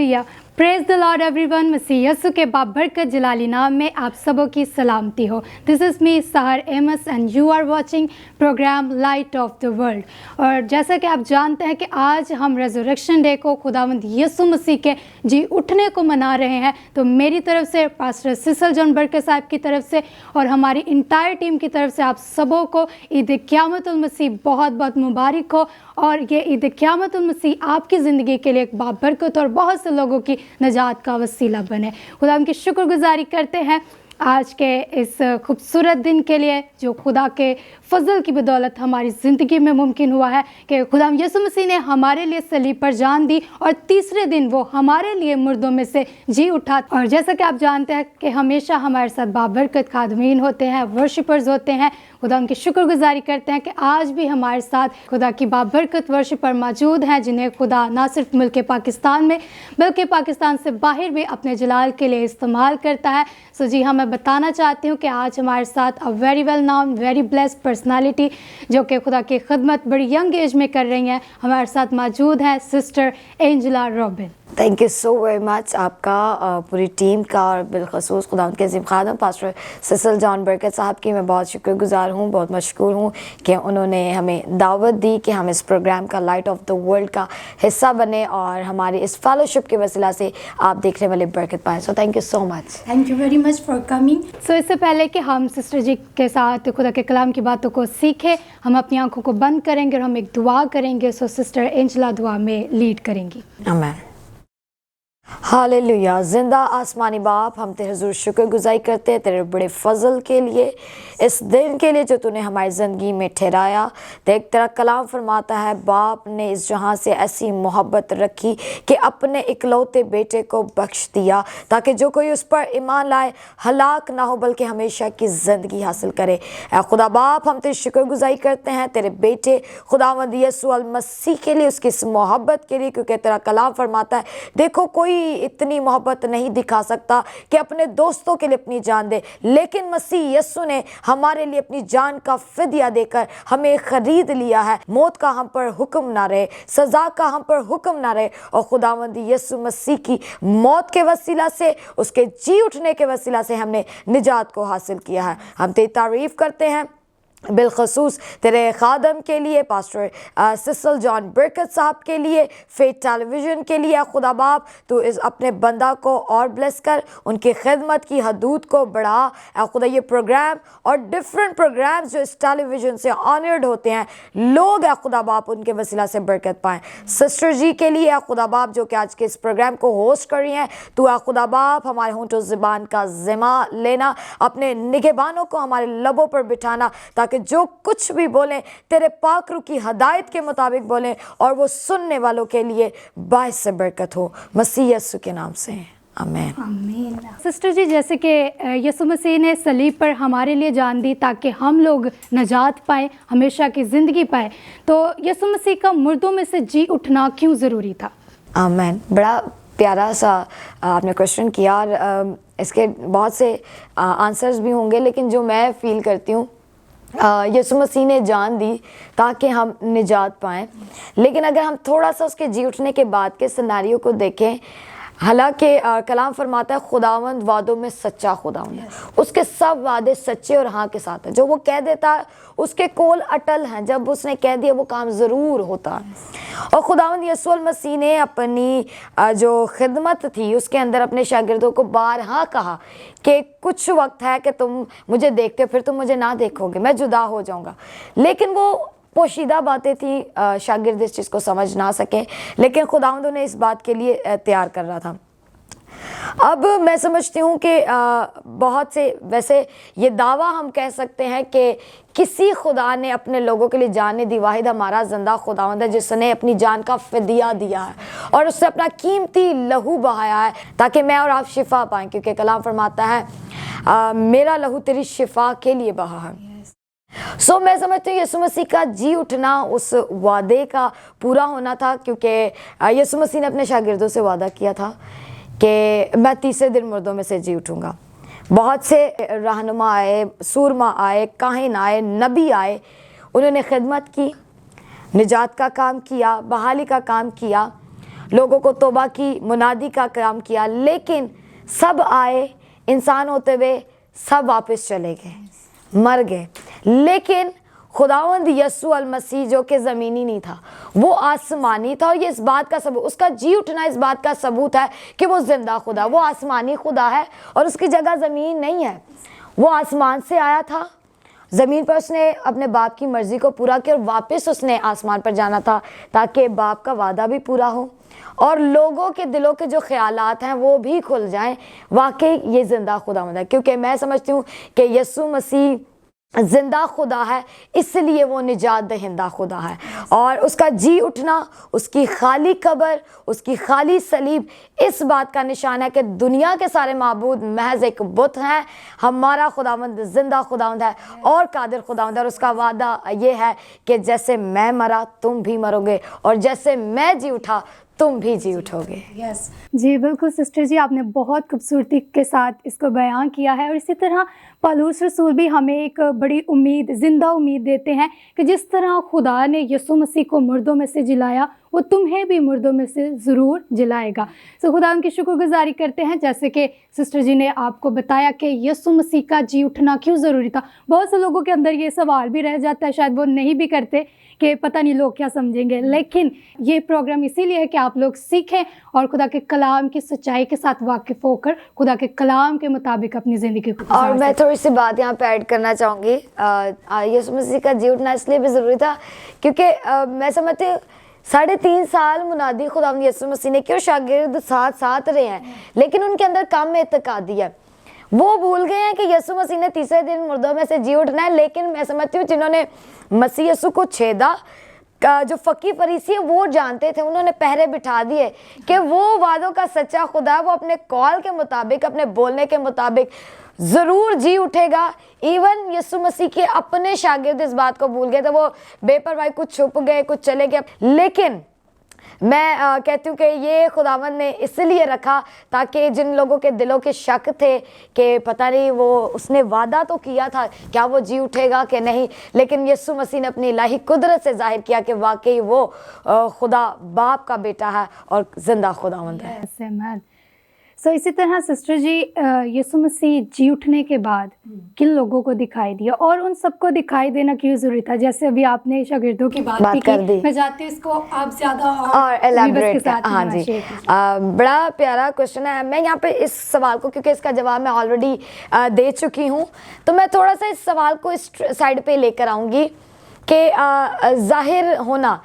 Hallelujah. Praise the lord everyone. मसीह यीशु के बाबरकत जलाली नाम में आप सबों की सलामती हो। दिस इज़ मी सहर एमस and you are watching program Light of the World. और जैसा कि आप जानते हैं कि आज हम रेजरेक्शन डे को खुदावंद यीशु मसीह के जी उठने को मना रहे हैं, तो मेरी तरफ से, पास्टर सिसल जॉन बरकत साहब की तरफ से और हमारी इंटायर टीम की तरफ से आप सबों को ईद क़यामतुल मसीह बहुत बहुत मुबारक हो। और ये ईद क़यामतुल मसीह आपकी ज़िंदगी के लिए एक बाबरकत और बहुत से लोगों की नजात का वसीला बने। खुदा उनकी शुक्रगुजारी करते हैं आज के इस खूबसूरत दिन के लिए जो खुदा के फजल की बदौलत हमारी ज़िंदगी में मुमकिन हुआ है कि खुदा यीशु मसीह ने हमारे लिए सलीब पर जान दी और तीसरे दिन वो हमारे लिए मुर्दों में से जी उठा। और जैसा कि आप जानते हैं कि हमेशा हमारे साथ बाबरकत खादमीन होते हैं, वर्शिपर्स होते हैं। खुदा उनकी शुक्रगुजारी करते हैं कि आज भी हमारे साथ खुदा की बाबरकत वर्शिपर मौजूद हैं, जिन्हें खुदा ना सिर्फ मुल्क पाकिस्तान में बल्कि पाकिस्तान से बाहर भी अपने जलाल के लिए इस्तेमाल करता है। सो जी हाँ, मैं बताना चाहती हूँ कि आज हमारे साथ a very well known, very blessed personality जो कि खुदा की खिदमत बड़ी यंग एज में कर रही हैं, हमारे साथ मौजूद हैं sister Angela robin. Thank you so very much आपका, पूरी टीम का, और बिलखसूस खुदा के अज़ीम खादम पास्टर सिसल जॉन बरकत साहब की मैं बहुत शुक्रगुजार हूँ, बहुत मशकूर हूँ कि उन्होंने हमें दावत दी कि हम इस प्रोग्राम का लाइट ऑफ द वर्ल्ड का हिस्सा बने और हमारी इस फेलोशिप के वसीला से आप देखने वाले बरकत पाएँ। So thank you so much. Thank you very much for coming. So इससे पहले कि हम सिस्टर जी के साथ खुदा के कलाम की बातों को सीखें, हम अपनी आंखों को बंद करेंगे और हम एक दुआ करेंगे। सो सिस्टर एंजेला दुआ में लीड करेंगी। आमीन। हालेलुया। ज़िंदा आसमानी बाप, हम तेरे हुज़ूर शुक्रगुज़ारी करते हैं तेरे बड़े फ़ज़ल के लिए, इस दिन के लिए जो तूने हमारी ज़िंदगी में ठहराया। देख तेरा कलाम फरमाता है, बाप ने इस जहाँ से ऐसी मोहब्बत रखी कि अपने इकलौते बेटे को बख्श दिया ताकि जो कोई उस पर ईमान लाए हलाक ना हो बल्कि हमेशा की ज़िंदगी हासिल करे। ऐ खुदा बाप, हम तेरी शुक्रगुज़ारी करते हैं तेरे बेटे खुदावंद यीशु अल मसीह के लिए, उसकी इस मोहब्बत के लिए, क्योंकि तेरा कलाम फरमाता है देखो कोई इतनी मोहब्बत नहीं दिखा सकता कि अपने दोस्तों के लिए अपनी जान दे, लेकिन मसीह यीशु ने हमारे लिए अपनी जान का फिदिया देकर हमें खरीद लिया है। मौत का हम पर हुक्म ना रहे, सज़ा का हम पर हुक्म ना रहे, और खुदावंद यीशु मसीह की मौत के वसीला से, उसके जी उठने के वसीला से हमने निजात को हासिल किया है। हम तेरी तारीफ़ करते हैं बिलखसूस तेरे खादम के लिए, पास्टर सिसल जॉन बरकत साहब के लिए, फेथ टेलीविज़न के लिए। खुदा बाप तो इस अपने बंदा को और ब्लेस कर, उनकी खिदमत की हदूद को बढ़ा। खुदा ये प्रोग्राम और डिफरेंट प्रोग्राम्स जो इस टेलीविज़न से ऑनर्ड होते हैं, लोग खुदा बाप उनके वसीला से बरकत पाएँ। सिस्टर जी के लिए खुदा बाप जो कि आज के इस प्रोग्राम को होस्ट कर रही हैं, तो खुदा बाप हमारे होंठों ज़बान का ज़िम्मा लेना, अपने निगहबानों को हमारे लबों पर बिठाना ताकि जो कुछ भी बोलें तेरे पाक रूह की हदायत के मुताबिक बोलें और वो सुनने वालों के लिए बाइस से बरकत हो, मसीह यीशु के नाम से आमीन। आमीन। सिस्टर जी, जैसे कि यीशु मसीह ने सलीब पर हमारे लिए जान दी ताकि हम लोग नजात पाएँ, हमेशा की ज़िंदगी पाएँ, तो यीशु मसीह का मुर्दों में से जी उठना क्यों ज़रूरी था? आमीन। बड़ा प्यारा सा आपने क्वेश्चन किया, और इसके बहुत से आंसर्स भी होंगे, लेकिन जो मैं फ़ील करती हूँ, यीशु मसीह ने जान दी ताकि हम निजात पाएँ। लेकिन अगर हम थोड़ा सा उसके जी उठने के बाद के सिनेरियो को देखें, हालांकि कलाम फरमाता है खुदावंद वादों में सच्चा खुदावंद है, उसके सब वादे सच्चे और हाँ के साथ हैं। जो वो कह देता है उसके कोल अटल हैं, जब उसने कह दिया वो काम ज़रूर होता है। और खुदावंद यीशु मसीह ने अपनी जो खिदमत थी उसके अंदर अपने शागिर्दों को बारहा कहा कि कुछ वक्त है कि तुम मुझे देखते हो, फिर तुम मुझे ना देखोगे, मैं जुदा हो जाऊँगा। लेकिन वो पोशीदा बातें थी, शागिर्द इस चीज़ को समझ ना सके, लेकिन खुदावंद उन्हें इस बात के लिए तैयार कर रहा था। अब मैं समझती हूँ कि बहुत से, वैसे ये दावा हम कह सकते हैं कि किसी खुदा ने अपने लोगों के लिए जान दी, वाहिद हमारा जिंदा खुदावंद है जिसने अपनी जान का फिदिया दिया है और उससे अपना कीमती लहू बहाया है ताकि मैं और आप शिफा पाएँ, क्योंकि कलाम फरमाता है मेरा लहू तेरी शिफा के लिए बहा है। सो मैं समझती हूँ यीशु मसीह का जी उठना उस वादे का पूरा होना था, क्योंकि यीशु मसीह ने अपने शागिर्दों से वादा किया था कि मैं तीसरे दिन मुर्दों में से जी उठूँगा। बहुत से रहनुमा आए, सूरमा आए, काहिन आए, नबी आए, उन्होंने खिदमत की, निजात का काम किया, बहाली का काम किया, लोगों को तौबा की, मुनादी का काम किया, लेकिन सब आए, इंसान होते हुए सब वापस चले गए, मर गए। लेकिन खुदावंद यस्सु अल मसीह जो कि ज़मीनी नहीं था, वो आसमानी था। और ये इस बात का सबूत, उसका जी उठना इस बात का सबूत है कि वो जिंदा खुदा, वो आसमानी खुदा है और उसकी जगह ज़मीन नहीं है। वो आसमान से आया था, ज़मीन पर उसने अपने बाप की मर्ज़ी को पूरा किया और वापस उसने आसमान पर जाना था ताकि बाप का वादा भी पूरा हो और लोगों के दिलों के जो ख्यालात हैं वो भी खुल जाएं। वाकई ये ज़िंदा खुदावंद है, क्योंकि मैं समझती हूँ कि यस्सु मसीह जिंदा खुदा है, इसलिए वो निजात दहिंदा खुदा है। और उसका जी उठना, उसकी खाली कब्र, उसकी खाली सलीब इस बात का निशान है कि दुनिया के सारे माबूद महज एक बुत हैं। हमारा खुदावंद जिंदा खुदावंद है और कादिर खुदावंद है। और उसका वादा ये है कि जैसे मैं मरा तुम भी मरोगे और जैसे मैं जी उठा तुम भी जी उठोगे। यस जी बिल्कुल सिस्टर जी, आपने बहुत खूबसूरती के साथ इसको बयां किया है। और इसी तरह पौलुस रसूल भी हमें एक बड़ी उम्मीद, ज़िंदा उम्मीद देते हैं कि जिस तरह खुदा ने यीशु मसीह को मुर्दों में से जिलाया, वो तुम्हें भी मुर्दों में से ज़रूर जिलाएगा। तो खुदा उनकी शुक्रगुजारी करते हैं, जैसे कि सिस्टर जी ने आपको बताया कि यीशु मसीह का जी उठना क्यों ज़रूरी था। बहुत से लोगों के अंदर ये सवाल भी रह जाता है, शायद वो नहीं भी करते कि पता नहीं लोग क्या समझेंगे, लेकिन ये प्रोग्राम इसीलिए है कि आप लोग सीखें और खुदा के कलाम की सच्चाई के साथ वाकिफ़ होकर खुदा के कलाम के मुताबिक अपनी ज़िंदगी को। और मैं थोड़ी सी बात यहाँ पे ऐड करना चाहूँगी। यीशु मसीह का जी उठना इसलिए भी ज़रूरी था क्योंकि मैं समझती हूँ 3.5 साल मुनादी खुदावंद यीशु मसीह ने क्यों शागिर्द साथ साथ रहे हैं, लेकिन उनके अंदर कम एतकादी है। वो भूल गए हैं कि यीशु मसीह ने तीसरे दिन मुर्दों में से जी उठना है। लेकिन मैं समझती हूँ जिन्होंने मसीह यीशु को छेदा, जो फकी फरीसी है वो जानते थे, उन्होंने पहरे बिठा दिए कि वो वादों का सच्चा खुदा, वो अपने कॉल के मुताबिक, अपने बोलने के मुताबिक ज़रूर जी उठेगा। इवन यीशु मसीह के अपने शागिर्द इस बात को भूल गए थे, वो बेपरवाही कुछ छुप गए, कुछ चले गए। लेकिन मैं कहती हूँ कि ये खुदावंद ने इसलिए रखा ताकि जिन लोगों के दिलों के शक थे कि पता नहीं वो उसने वादा तो किया था, क्या वो जी उठेगा कि नहीं, लेकिन यीशु मसीह ने अपनी इलाही कुदरत से जाहिर किया कि वाकई वो खुदा बाप का बेटा है और जिंदा खुदावंद है। सो इसी तरह सिस्टर जी, यीशु मसीह जी उठने के बाद किन लोगों को दिखाई दिया और उन सबको दिखाई देना क्यों ज़रूरी था? जैसे अभी आपने शागिर्दों की बात कर दी, मैं चाहती हूँ इसको आप ज़्यादा और एलैबोरेट। हाँ जी, बड़ा प्यारा क्वेश्चन है। मैं यहाँ पे इस सवाल को, क्योंकि इसका जवाब मैं ऑलरेडी दे चुकी हूँ, तो मैं थोड़ा सा इस सवाल को इस साइड पे लेकर आऊँगी कि जाहिर होना।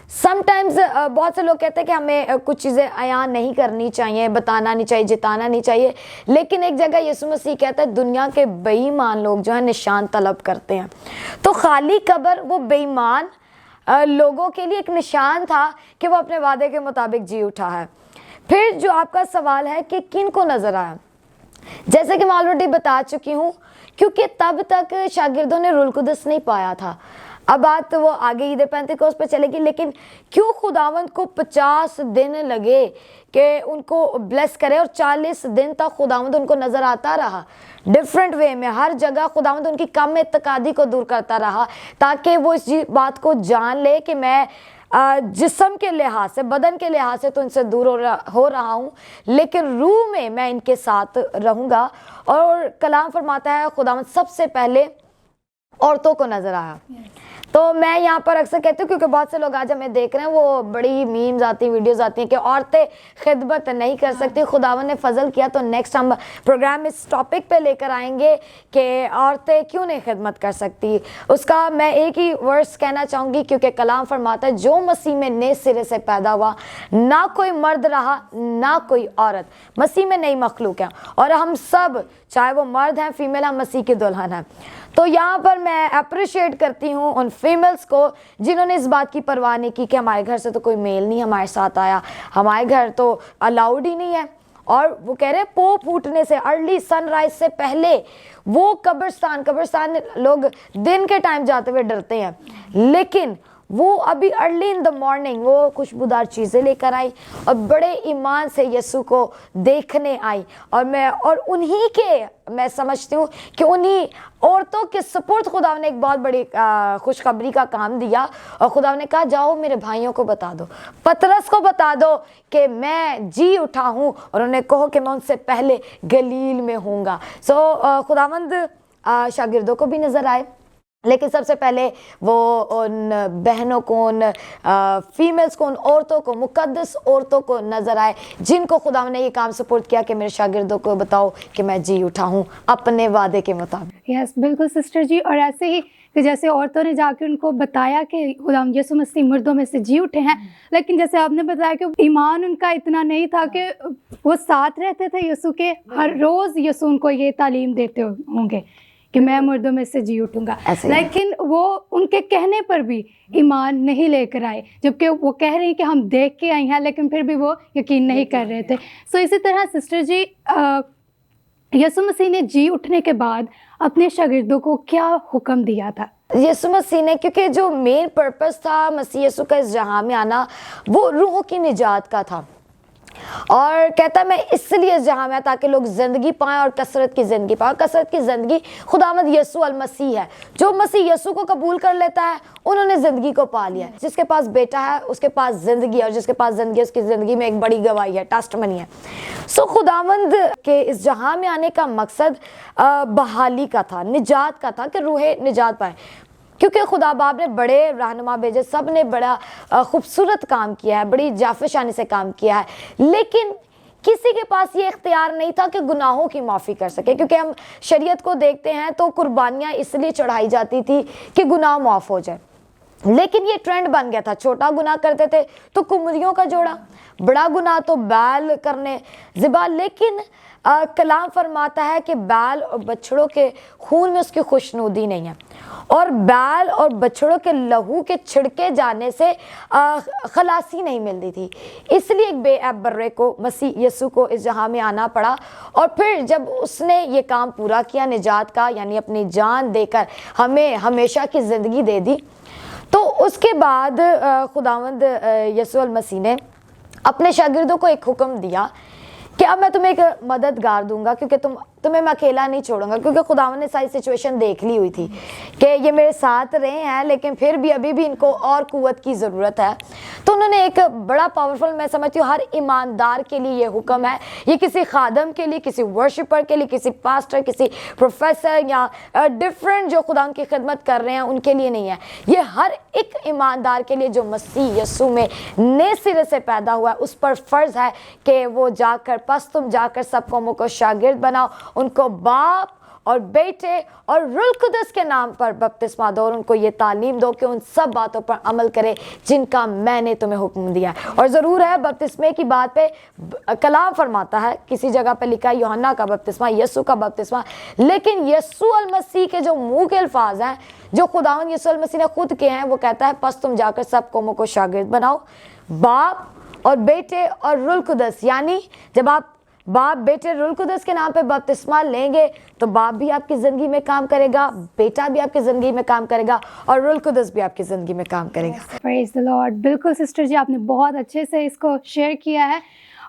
समटाइम्स बहुत से लोग कहते हैं कि हमें कुछ चीज़ें अयान नहीं करनी चाहिए, बताना नहीं चाहिए, जिताना नहीं चाहिए। लेकिन एक जगह यीशु मसीह कहता है दुनिया के बेईमान लोग जो है निशान तलब करते हैं। तो खाली कब्र वो बेईमान लोगों के लिए एक निशान था कि वो अपने वादे के मुताबिक जी उठा है। फिर जो आपका सवाल है कि किन को नज़र आया, जैसे कि मैं ऑलरेडी बता चुकी हूँ, क्योंकि तब तक शागिर्दों ने रूहुल कुद्दस नहीं पाया था। अब बात तो वो आगे ईद पेंतिकोस्त पे चलेगी, लेकिन क्यों खुदावंद को 50 दिन लगे कि उनको ब्लेस करे और 40 दिन तक खुदावंद उनको नज़र आता रहा डिफरेंट वे में। हर जगह खुदावंद उनकी कम एतकादी को दूर करता रहा ताकि वो इस बात को जान ले कि मैं जिस्म के लिहाज से, बदन के लिहाज से तो इनसे दूर हो रहा हूँ, लेकिन रूह में मैं इनके साथ रहूँगा। और कलाम फरमाता है खुदावंद सबसे पहले औरतों को नज़र आया। तो मैं यहाँ पर अक्सर कहती हूँ, क्योंकि बहुत से लोग आज हमें देख रहे हैं, वो बड़ी मीम्स आती हैं, वीडियोस आती हैं कि औरतें खिदमत नहीं कर सकती। खुदावन ने फजल किया तो नेक्स्ट हम प्रोग्राम इस टॉपिक पे लेकर आएंगे कि औरतें क्यों नहीं खिदमत कर सकती। उसका मैं एक ही वर्स कहना चाहूँगी, क्योंकि कलाम फरमाता है जो मसीह में नए सिरे से पैदा हुआ, ना कोई मर्द रहा ना कोई औरत, मसीह में नई मखलूक है। और हम सब, चाहे वो मर्द हैं फीमेल, हम मसीह की दुल्हन हैं। तो यहाँ पर मैं अप्रिशिएट करती हूँ उन फीमेल्स को जिन्होंने इस बात की परवाह नहीं की कि हमारे घर से तो कोई मेल नहीं हमारे साथ आया, हमारे घर तो अलाउड ही नहीं है। और वो कह रहे हैं पो फूटने से, अर्ली सनराइज से पहले वो कब्रिस्तान लोग दिन के टाइम जाते हुए डरते हैं, लेकिन وہ ابھی ارلی ان دا مارننگ وہ خوشبودار چیزیں لے کر آئی اور بڑے ایمان سے یسوع کو دیکھنے آئی، اور انہی کے میں سمجھتی ہوں کہ انہی عورتوں کے سپورٹ خدا نے ایک بہت بڑی خوشخبری کا کام دیا، اور خدا نے کہا جاؤ میرے بھائیوں کو بتا دو، پطرس کو بتا دو کہ میں جی اٹھا ہوں، اور انہیں کہو کہ میں ان سے پہلے گلیل میں ہوں گا۔ خداوند شاگردوں کو بھی نظر آئے، لیکن سب سے پہلے وہ ان بہنوں کو، ان فیمیلز کو، ان عورتوں کو، مقدس عورتوں کو نظر آئے جن کو خدا نے یہ کام سپورٹ کیا کہ میرے شاگردوں کو بتاؤ کہ میں جی اٹھا ہوں اپنے وعدے کے مطابق۔ یس بالکل سسٹر جی، اور ایسے ہی کہ جیسے عورتوں نے جا کے ان کو بتایا کہ خدا یسوع مسیح مردوں میں سے جی اٹھے ہیں، لیکن جیسے آپ نے بتایا کہ ایمان ان کا اتنا نہیں تھا کہ وہ ساتھ رہتے تھے یسوع کے، ہر روز یسوع ان کو یہ تعلیم دیتے ہوں گے کہ میں مردوں میں سے جی اٹھوں گا، لیکن وہ ان کے کہنے پر بھی ایمان نہیں لے کر آئے، جبکہ وہ کہہ رہی ہیں کہ ہم دیکھ کے آئی ہیں، لیکن پھر بھی وہ یقین نہیں کر رہے تھے۔ اسی طرح سسٹر جی یسوع مسیح نے جی اٹھنے کے بعد اپنے شاگردوں کو کیا حکم دیا تھا؟ یسوع مسیح نے، کیونکہ جو مین پرپس تھا مسیح یسوع کا اس جہاں میں آنا وہ روحوں کی نجات کا تھا، اور کہتا ہے میں اس لیے اس جہاں میں آیا تاکہ لوگ زندگی پائیں اور کثرت کی زندگی پائیں، اور کثرت کی زندگی خداوند یسوع المسیح ہے۔ جو مسیح یسوع کو قبول کر لیتا ہے انہوں نے زندگی کو پا لیا ہے۔ جس کے پاس بیٹا ہے اس کے پاس زندگی ہے، اور جس کے پاس زندگی ہے اس کی زندگی میں ایک بڑی گواہی ہے، ٹیسٹمنی ہے۔ خداوند کے اس جہاں میں آنے کا مقصد بحالی کا تھا، نجات کا تھا، کہ روح نجات پائے، کیونکہ خدا باپ نے بڑے رہنما بھیجے، سب نے بڑا خوبصورت کام کیا ہے، بڑی جافشانی سے کام کیا ہے، لیکن کسی کے پاس یہ اختیار نہیں تھا کہ گناہوں کی معافی کر سکے، کیونکہ ہم شریعت کو دیکھتے ہیں تو قربانیاں اس لیے چڑھائی جاتی تھی کہ گناہ معاف ہو جائے، لیکن یہ ٹرینڈ بن گیا تھا، چھوٹا گناہ کرتے تھے تو کمریوں کا جوڑا، بڑا گناہ تو بیل کرنے ذبح، لیکن کلام فرماتا ہے کہ بیل اور بچڑوں کے خون میں اس کی خوشنودی نہیں ہے، اور بیل اور بچڑوں کے لہو کے چھڑکے جانے سے خلاصی نہیں ملتی تھی، اس لیے ایک بے عیب برے کو مسیح یسوع کو اس جہاں میں آنا پڑا، اور پھر جب اس نے یہ کام پورا کیا نجات کا، یعنی اپنی جان دے کر ہمیں ہمیشہ کی زندگی دے دی، تو اس کے بعد خداوند یسوع المسیح نے اپنے شاگردوں کو ایک حکم دیا کہ اب میں تمہیں ایک مددگار دوں گا، کیونکہ تمہیں میں اکیلا نہیں چھوڑوں گا، کیونکہ خداوند نے ساری سچویشن دیکھ لی ہوئی تھی کہ یہ میرے ساتھ رہے ہیں لیکن پھر بھی ابھی بھی ان کو اور قوت کی ضرورت ہے، تو انہوں نے ایک بڑا پاورفل، میں سمجھتی ہوں ہر ایماندار کے لیے یہ حکم ہے، یہ کسی خادم کے لیے، کسی ورشپر کے لیے، کسی پاسٹر، کسی پروفیسر یا ڈفرینٹ جو خدا کی خدمت کر رہے ہیں ان کے لیے نہیں ہے، یہ ہر ایک ایماندار کے لیے جو مسیح یسوع میں نئے سرے سے پیدا ہوا ہے اس پر فرض ہے کہ وہ جا کر تم جا کر سب قوموں کو شاگرد بناؤ، ان کو باپ اور بیٹے اور روح القدس کے نام پر بپتسمہ دو، اور ان کو یہ تعلیم دو کہ ان سب باتوں پر عمل کرے جن کا میں نے تمہیں حکم دیا ہے۔ اور ضرور ہے بپتسمے کی بات پہ کلام فرماتا ہے، کسی جگہ پہ لکھا ہے یوحنا کا بپتسمہ، یسوع کا بپتسمہ، لیکن یسوع المسیح کے جو منہ کے الفاظ ہیں جو خداوند یسوع المسیح نے خود کہے ہیں، وہ کہتا ہے پس تم جا کر سب قوموں کو شاگرد بناؤ، باپ اور بیٹے اور روح القدس، یعنی جب آپ باپ بیٹے روح القدس کے نام پہ بپتسمہ لیں گے تو باپ بھی آپ کی زندگی میں کام کرے گا، بیٹا بھی آپ کی زندگی میں کام کرے گا، اور روح القدس بھی آپ کی زندگی میں کام کرے گا۔ پریز دی لارڈ۔ بالکل سسٹر جی، آپ نے بہت اچھے سے اس کو شیئر کیا ہے،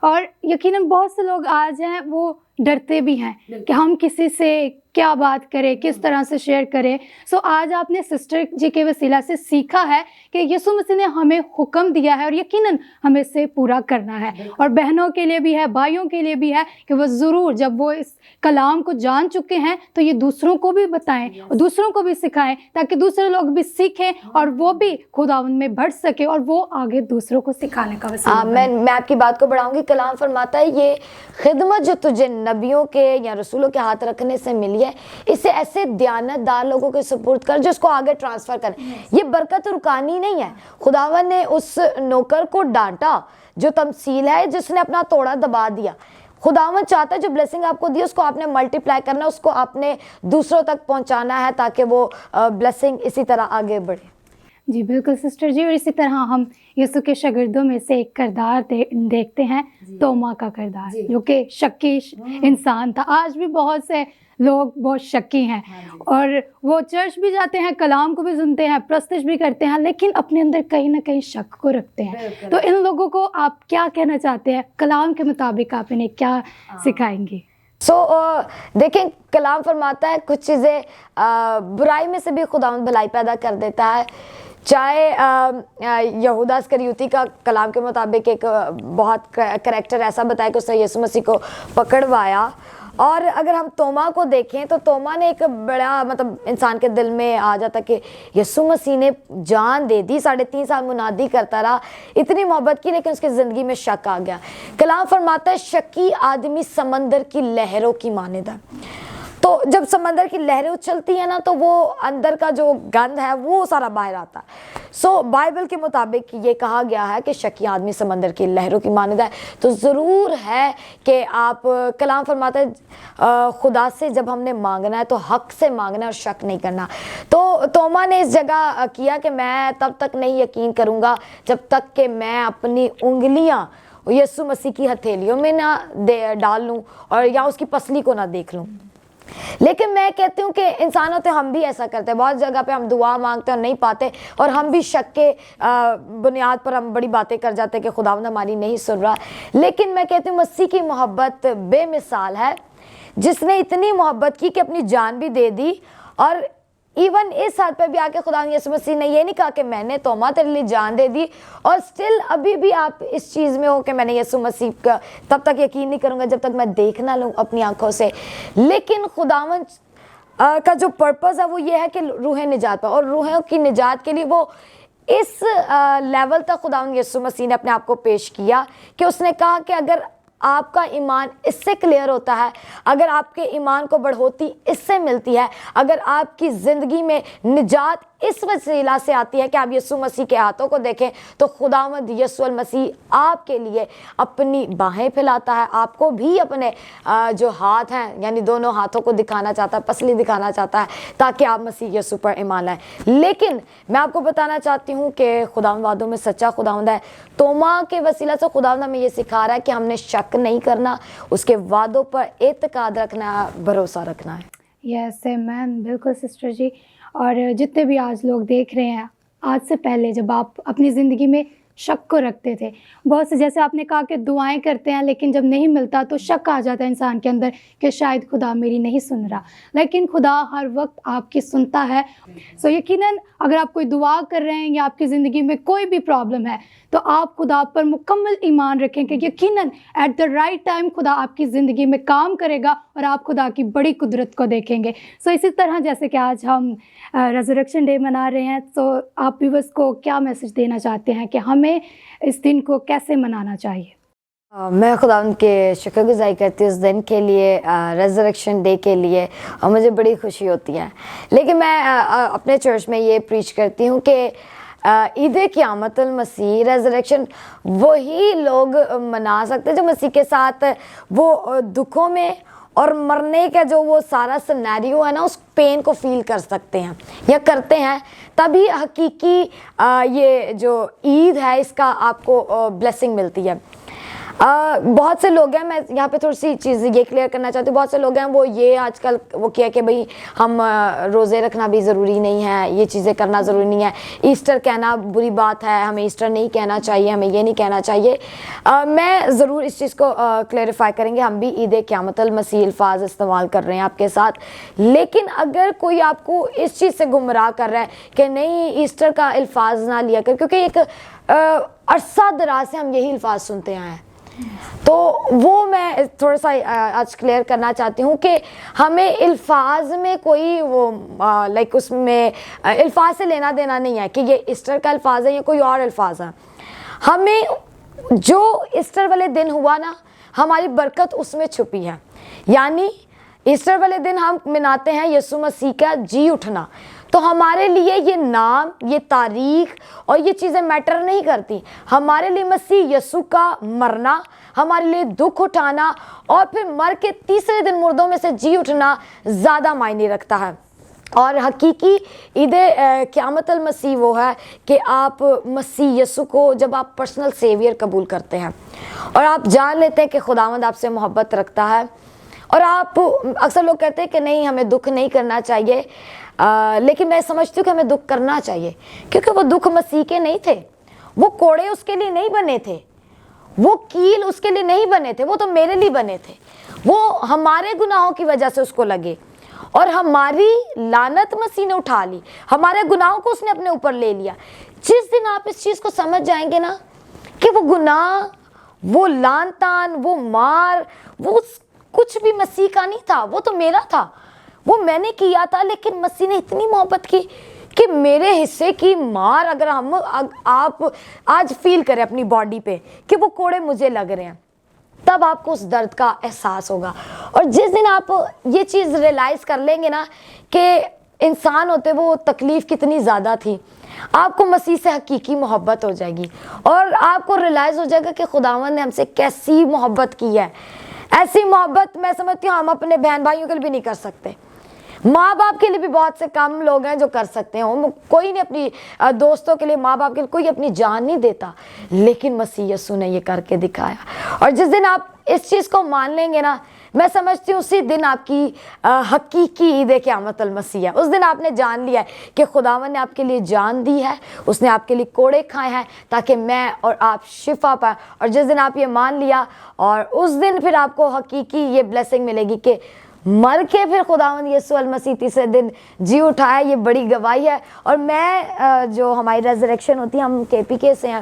اور یقیناً بہت سے لوگ آج ہیں وہ ڈرتے بھی ہیں کہ ہم کسی سے کیا بات کریں، کس طرح سے شیئر کریں۔ آج آپ نے سسٹر جی کے وسیلہ سے سیکھا ہے کہ یسوع مسیح نے ہمیں حکم دیا ہے اور یقیناً ہمیں اسے پورا کرنا ہے، اور بہنوں کے لیے بھی ہے، بھائیوں کے لیے بھی ہے کہ وہ ضرور جب وہ اس کلام کو جان چکے ہیں تو یہ دوسروں کو بھی بتائیں اور دوسروں کو بھی سکھائیں، تاکہ دوسرے لوگ بھی سیکھیں اور وہ بھی خداوند میں بڑھ سکے اور وہ آگے دوسروں کو سکھانے کا وسیلہ بنے۔ میں آپ کی بات کو بڑھاؤں گی۔ کلام فرماتا ہے یہ خدمت جو تجھے نبیوں کے یا رسولوں کے ہاتھ رکھنے سے ملی ہے، اسے ایسے دیانت دار لوگوں کے سپرد کر جو اس کو آگے ٹرانسفر کریں۔ یہ برکت رکانی نہیں ہے۔ خداوند نے اس نوکر کو ڈانٹا جو تمثیل ہے، جس نے اپنا توڑا دبا دیا۔ خداوند چاہتا ہے جو بلیسنگ آپ کو دی اس کو آپ نے ملٹی پلائی کرنا، اس کو آپ نے دوسروں تک پہنچانا ہے تاکہ وہ بلیسنگ اسی طرح آگے بڑھے۔ جی بالکل سسٹر جی، اور اسی طرح ہم یسوع کے شاگردوں میں سے ایک کردار دیکھتے ہیں، توما کا کردار، جو کہ شکی انسان تھا۔ آج بھی بہت سے लोग बहुत शक्की हैं और वो चर्च भी जाते हैं, कलाम को भी सुनते हैं, प्रस्तुत भी करते हैं, लेकिन अपने अंदर कहीं ना कहीं शक को रखते हैं। तो इन लोगों को आप क्या कहना चाहते हैं? कलाम के मुताबिक आप इन्हें क्या सिखाएंगे? देखें, कलाम फरमाता है कुछ चीज़ें बुराई में से भी खुदावंद भलाई पैदा कर देता है। चाहे यहूदा इस्करियोती का कलाम के मुताबिक एक बहुत करैक्टर ऐसा बताया कि उसने यीशु मसीह को पकड़वाया, और अगर हम तोमा को देखें तो तोमा ने एक बड़ा मतलब इंसान के दिल में आ जाता कि यीशु मसीह ने जान दे दी, 3.5 साल मुनादी करता रहा, इतनी मोहब्बत की, लेकिन उसकी ज़िंदगी में शक आ गया। कलाम फरमाता है शकी आदमी समंदर की लहरों की मानद है। तो जब समंदर की लहरें उछलती हैं ना, तो वो अंदर का जो गंद है वो सारा बाहर आता है। बाइबल के मुताबिक ये कहा गया है कि शकी आदमी समंदर की लहरों की मानद है। तो ज़रूर है कि आप, कलाम फरमाता है खुदा से जब हमने मांगना है तो हक से मांगना है और शक नहीं करना। तो तोमा ने इस जगह किया कि मैं तब तक नहीं यकीन करूँगा जब तक कि मैं अपनी उंगलियाँ यीशु मसीह की हथेलियों में ना डाल लूँ और या उसकी पसली को ना देख लूँ। लेकिन मैं कहती हूँ कि इंसान होते हम भी ऐसा करते हैं, बहुत जगह पे हम दुआ मांगते हैं और नहीं पाते, और हम भी शक के बुनियाद पर हम बड़ी बातें कर जाते हैं कि खुदावंद हमारी नहीं सुन रहा। लेकिन मैं कहती हूँ मसीह की मोहब्बत बेमिसाल है, जिसने इतनी मोहब्बत की कि अपनी जान भी दे दी। और इवन इस हद पे भी आके खुदावंद यीशु मसीह ने ये नहीं कहा कि मैंने तोमा तेरे लिए जान दे दी और स्टिल अभी भी आप इस चीज़ में हो कि मैंने यीशु मसीह का तब तक यकीन नहीं करूँगा जब तक मैं देख ना लूँ अपनी आंखों से। लेकिन खुदावंद का जो पर्पस है वो ये है कि रूहें निजात पाए, और रूहों की निजात के लिए वो इस लेवल तक खुदावंद यीशु मसीह ने अपने आप को पेश किया कि उसने कहा कि अगर आपका ईमान इससे क्लियर होता है, अगर आपके ईमान को बढ़ोतरी इससे मिलती है, अगर आपकी ज़िंदगी में निजात इस वसीला से आती है कि आप यीशु मसीह के हाथों को देखें, तो खुदावंद यीशु मसीह आपके लिए अपनी बाहें फैलाता है, आपको भी अपने जो हाथ हैं यानी दोनों हाथों को दिखाना चाहता है, पसली दिखाना चाहता है, ताकि आप मसीह यीशु पर ईमान लाएं। लेकिन मैं आपको बताना चाहती हूँ कि खुदावंद वादों में सच्चा खुदावंद है। तोमा के वसीला से खुदावंद हमें ये सिखा रहा है कि हमने शक नहीं करना, उसके वादों पर एतकाद रखना है, भरोसा रखना है। यस मैम, बिल्कुल सिस्टर जी। और जितने भी आज लोग देख रहे हैं, आज से पहले जब आप अपनी ज़िंदगी में शक को रखते थे, बहुत से जैसे आपने कहा कि दुआएं करते हैं लेकिन जब नहीं मिलता तो शक आ जाता है इंसान के अंदर कि शायद खुदा मेरी नहीं सुन रहा, लेकिन खुदा हर वक्त आपकी सुनता है। सो यकीनन अगर आप कोई दुआ कर रहे हैं या आपकी ज़िंदगी में कोई भी प्रॉब्लम है तो आप खुदा पर मुकम्मल ईमान रखें कि यकीनन एट द राइट टाइम खुदा आपकी ज़िंदगी में काम करेगा और आप खुदा की बड़ी कुदरत को देखेंगे। सो इसी तरह जैसे कि आज हम रेज़रेक्शन डे मना रहे हैं, तो आप व्यूअर्स को क्या मैसेज देना चाहते हैं कि हमें इस दिन को कैसे मनाना चाहिए? मैं खुदावंद के शुक्रगुज़ारी करती हूँ इस दिन के लिए, रेज़रेक्शन डे के लिए, और मुझे बड़ी खुशी होती है। लेकिन मैं अपने चर्च में ये प्रीच करती हूँ कि ईद क़यामतुल मसीह रेज़रेक्शन वही लोग मना सकते हैं जो मसीह के साथ वो दुखों में और मरने का जो वो सारा सिनेरियो है ना, उस पेन को फील कर सकते हैं या करते हैं। तभी हकीकी ये जो ईद है इसका आपको ब्लेसिंग मिलती है। बहुत से लोग हैं, मैं यहाँ पे थोड़ी सी चीज़ ये क्लियर करना चाहती हूँ, बहुत से लोग हैं वो ये आजकल वो किया कि भाई हम रोज़े रखना भी ज़रूरी नहीं है, ये चीज़ें करना ज़रूरी नहीं है, ईस्टर कहना बुरी बात है, हमें ईस्टर नहीं कहना चाहिए, हमें ये नहीं कहना चाहिए। मैं ज़रूर इस चीज़ को क्लेरिफाई करेंगे, हम भी ईद क़यामतुल मसीह अल्फाज इस्तेमाल कर रहे हैं आपके साथ। लेकिन अगर कोई आपको इस चीज़ से गुमराह कर रहा है कि नहीं ईस्टर का अल्फाज ना लिया कर, क्योंकि एक अरसा दराज से हम यही अल्फाज सुनते आए हैं, तो वो मैं थोड़ा सा आज क्लियर करना चाहती हूँ कि हमें अल्फाज में कोई वो लाइक उसमें अल्फाज से लेना देना नहीं है कि ये ईस्टर का अल्फाज है या कोई और अल्फाज है। हमें जो ईस्टर वाले दिन हुआ ना, हमारी बरकत उसमें छुपी है। यानी ईस्टर वाले दिन हम मनाते हैं यीशु मसीह का जी उठना, तो हमारे लिए ये नाम, ये तारीख और ये चीज़ें मैटर नहीं करती। हमारे लिए मसीह यीशु का मरना, हमारे लिए दुख उठाना और फिर मर के तीसरे दिन मुर्दों में से जी उठना ज़्यादा मायने रखता है। और हकीकी ईद क़यामतुल मसीह वो है कि आप मसीह यीशु को जब आप पर्सनल सेवियर कबूल करते हैं और आप जान लेते हैं कि खुदावंद आपसे मोहब्बत रखता है اور آپ اکثر لوگ کہتے ہیں کہ نہیں ہمیں دکھ نہیں کرنا چاہیے، لیکن میں سمجھتی ہوں کہ ہمیں دکھ کرنا چاہیے، کیونکہ وہ دکھ مسیح کے نہیں تھے، وہ کوڑے اس کے لیے نہیں بنے تھے، وہ کیل اس کے لیے نہیں بنے تھے، وہ تو میرے لیے بنے تھے، وہ ہمارے گناہوں کی وجہ سے اس کو لگے، اور ہماری لعنت مسیح نے اٹھا لی، ہمارے گناہوں کو اس نے اپنے اوپر لے لیا۔ جس دن آپ اس چیز کو سمجھ جائیں گے نا کہ وہ گناہ، وہ لعن تان، وہ مار، وہ کچھ بھی مسیح کا نہیں تھا، وہ تو میرا تھا، وہ میں نے کیا تھا، لیکن مسیح نے اتنی محبت کی کہ میرے حصے کی مار اگر آپ آج فیل کریں اپنی باڈی پہ کہ وہ کوڑے مجھے لگ رہے ہیں، تب آپ کو اس درد کا احساس ہوگا۔ اور جس دن آپ یہ چیز ریئلائز کر لیں گے نا کہ انسان ہوتے وہ تکلیف کتنی زیادہ تھی، آپ کو مسیح سے حقیقی محبت ہو جائے گی، اور آپ کو ریئلائز ہو جائے گا کہ خداوند نے ہم سے کیسی محبت کی ہے۔ ایسی محبت میں سمجھتی ہوں ہم اپنے بہن بھائیوں کے لیے بھی نہیں کر سکتے، ماں باپ کے لیے بھی بہت سے کم لوگ ہیں جو کر سکتے ہیں، کوئی نہیں اپنی دوستوں کے لیے، ماں باپ کے لیے کوئی اپنی جان نہیں دیتا، لیکن مسیح یسوع نے یہ کر کے دکھایا۔ اور جس دن آپ اس چیز کو مان لیں گے نا، میں سمجھتی ہوں اسی دن آپ کی حقیقی عید قیامت المسیح ہے۔ اس دن آپ نے جان لیا ہے کہ خداوند نے آپ کے لیے جان دی ہے، اس نے آپ کے لیے کوڑے کھائے ہیں تاکہ میں اور آپ شفا پائیں۔ اور جس دن آپ یہ مان لیا، اور اس دن پھر آپ کو حقیقی یہ بلیسنگ ملے گی کہ مر کے پھر خداوند یسوع المسیح تیسرے دن جی اٹھایا، یہ بڑی گواہی ہے۔ اور میں جو ہماری ریزریکشن ہوتی ہے، ہم KPK سے ہیں،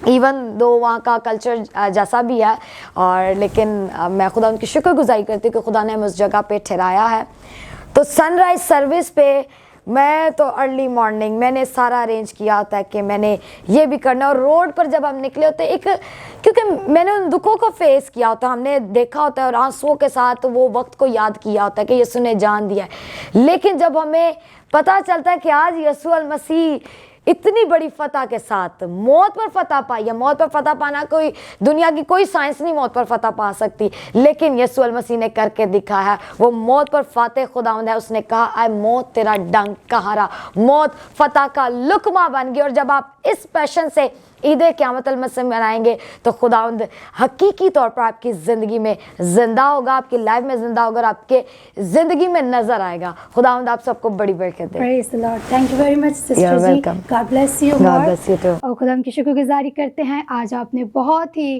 ایون دو وہاں کا کلچر جیسا بھی ہے، اور لیکن میں خدا ان کی شکر گزاری کرتی ہوں کہ خدا نے ہمیں اس جگہ پہ ٹھہرایا ہے۔ تو سن رائز سروس پہ میں تو ارلی مارننگ میں نے سارا ارینج کیا ہوتا ہے کہ میں نے یہ بھی کرنا، اور روڈ پر جب ہم نکلے ہوتے ایک، کیونکہ میں نے ان دکھوں کو فیس کیا ہوتا ہے، ہم نے دیکھا ہوتا ہے اور آنسوؤں کے ساتھ وہ وقت کو یاد کیا ہوتا ہے کہ یسوع نے جان دیا ہے، لیکن جب ہمیں پتہ چلتا ہے کہ آج یسوع المسیح اتنی بڑی فتح کے ساتھ موت پر فتح پائی ہے، موت پر فتح پانا کوئی دنیا کی کوئی سائنس نہیں موت پر فتح پا سکتی، لیکن یسوع المسیح نے کر کے دکھایا ہے، وہ موت پر فاتح خداوند ہے۔ اس نے کہا اے موت تیرا ڈنک کہاں رہا، موت فتح کا لقمہ بن گئی۔ اور جب آپ اس پیشن سے عید قیامت المسیح منائیں گے تو خداوند حقیقی طور پر آپ کی زندگی میں زندہ ہوگا، آپ کی لائف میں زندہ ہوگا، اور آپ کے زندگی میں نظر آئے گا۔ خداوند آپ سب کو بڑی برکت دے۔ Praise the Lord. Thank you very much, sister G. God bless you more. God bless you too. اور خدا ہم کی شکر گزاری کرتے ہیں، آج آپ نے بہت ہی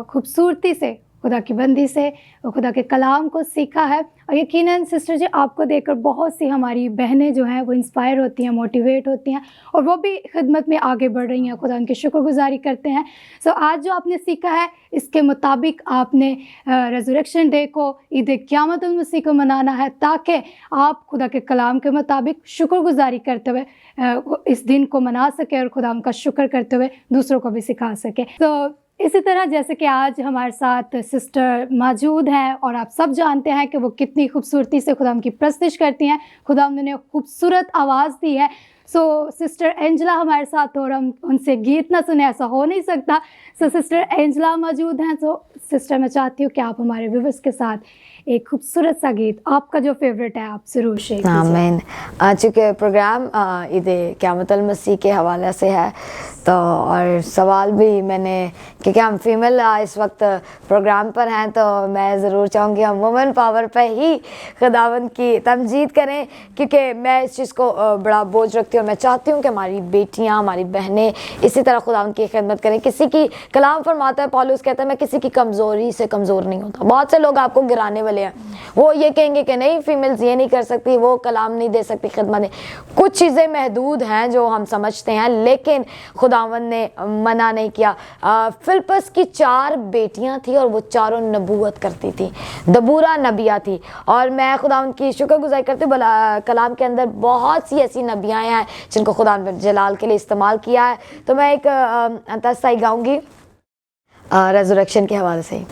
خوبصورتی سے خدا کی بندی سے خدا کے کلام کو سیکھا ہے، اور یقیناً سسٹر جی آپ کو دیکھ کر بہت سی ہماری بہنیں جو ہیں وہ انسپائر ہوتی ہیں، موٹیویٹ ہوتی ہیں، اور وہ بھی خدمت میں آگے بڑھ رہی ہیں۔ خدا ان کی شکر گزاری کرتے ہیں۔ آج جو آپ نے سیکھا ہے اس کے مطابق آپ نے ریزریکشن ڈے کو، عید قیامت المسیح کو منانا ہے، تاکہ آپ خدا کے کلام کے مطابق شکر گزاری کرتے ہوئے اس دن کو منا سکے، اور خدا ان کا شکر کرتے ہوئے دوسروں کو بھی سکھا سکے۔ تو اسی طرح جیسے کہ آج ہمارے ساتھ سسٹر موجود ہیں، اور آپ سب جانتے ہیں کہ وہ کتنی خوبصورتی سے خدا کی پرستش کرتی ہیں، خدا نے خوبصورت آواز دی ہے۔ سسٹر اینجلا ہمارے ساتھ، اور ہم ان سے گیت نہ سنیں ایسا ہو نہیں سکتا۔ سسٹر اینجلا موجود ہیں، تو سسٹر میں چاہتی ہوں کہ آپ ہمارے ویورز کے ساتھ ایک خوبصورت سا گیت آپ کا جو فیوریٹ ہے آپ ضرور شیئر کیجیے۔ آمین۔ چونکہ پروگرام عید قیامت المسیح کے حوالے سے ہے، تو اور سوال بھی میں نے، کیونکہ ہم فیمیل اس وقت پروگرام پر ہیں، تو میں ضرور چاہوں گی ہم وومن پاور پہ ہی خداوند کی تمجید کریں، کیونکہ میں اس چیز کو بڑا بوجھ رکھتی ہوں، اور میں چاہتی ہوں کہ ہماری بیٹیاں، ہماری بہنیں اسی طرح خداوند کی خدمت کریں۔ کسی کی کلام فرماتا ہے، پالوس کہتا ہے میں کسی کی کمزوری سے کمزور نہیں ہوتا۔ بہت سے لوگ آپ کو گرانے والے ہیں، وہ یہ کہیں گے کہ نہیں فیمیلز یہ نہیں کر سکتی، وہ کلام نہیں دے سکتی خدمت میں۔ کچھ چیزیں محدود ہیں جو ہم سمجھتے ہیں، لیکن خداوند نے منع نہیں کیا۔ فلپس کی 4 بیٹیاں تھیں، اور وہ چاروں نبوت کرتی تھیں، دبورہ نبیہ تھی، اور میں خداوند کی شکر گزاری کرتی ہوں، کلام کے اندر بہت سی ایسی نبیائیں ہیں جن کو خدا نے جلال کے لیے استعمال کیا ہے۔ تو میں ایک انتہائی گاؤں گی ریزریکشن کے حوالے سے۔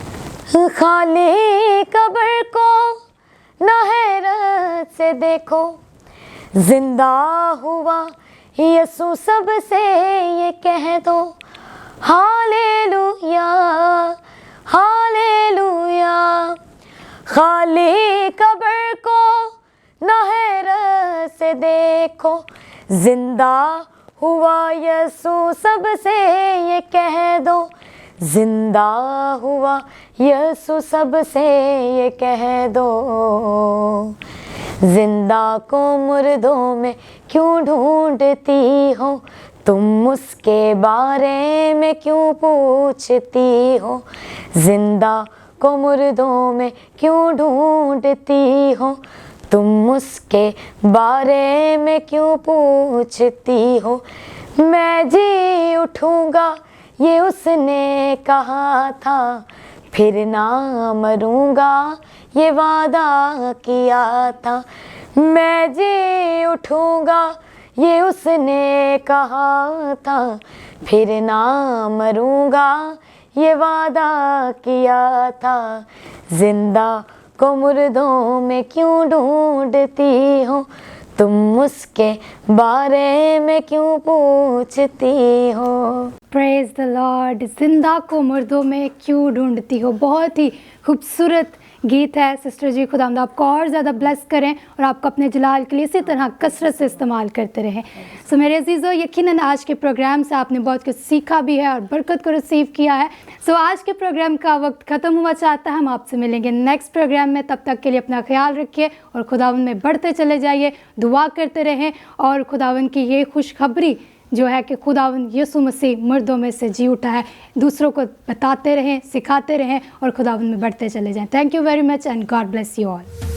خالی قبر کو نہ حیرت سے دیکھو، زندہ ہوا یسوع سب سے یہ کہہ دو، ہالےلویا ہالےلویا۔ خالی قبر کو نہ حیرت سے دیکھو، زندہ ہوا یسوع سب سے یہ کہہ دو، زندہ ہوا یسوع سب سے یہ کہہ دو، زندہ کو مردوں میں کیوں ڈھونڈتی ہو، تم اس کے بارے میں کیوں پوچھتی ہو، زندہ کو مردوں میں کیوں ڈھونڈتی ہو، تم اس کے بارے میں کیوں پوچھتی ہو، میں جی اٹھوں گا یہ اس نے کہا تھا، پھر نہ مروں گا یہ وعدہ کیا تھا، میں جی اٹھوں گا یہ اس نے کہا تھا، پھر نہ مروں گا یہ وعدہ کیا تھا، زندہ کو مردوں میں کیوں ڈھونڈتی ہو، تم اس کے بارے میں کیوں پوچھتی ہو۔ پریز دا لارڈ، زندہ کو مردوں میں کیوں ڈھونڈتی ہو، بہت ہی خوبصورت گیت ہے سسٹر جی، خداوند آپ کو اور زیادہ بلیس کریں اور آپ کو اپنے جلال کے لیے اسی طرح کثرت سے استعمال کرتے رہیں۔ سو میرے عزیزو، یقیناً آج کے پروگرام سے آپ نے بہت کچھ سیکھا بھی ہے اور برکت کو ریسیو کیا ہے۔ سو آج کے پروگرام کا وقت ختم ہوا چاہتا ہے، ہم آپ سے ملیں گے نیکسٹ پروگرام میں، تب تک کے لیے اپنا خیال رکھیے اور خداوند میں بڑھتے چلے جائیے، دعا کرتے رہیں اور خداوند کی یہ خوشخبری جو ہے کہ خداوند یسوع مسیح مردوں میں سے جی اٹھا ہے، دوسروں کو بتاتے رہیں، سکھاتے رہیں اور خداوند میں بڑھتے چلے جائیں۔ Thank you very much and God bless you all.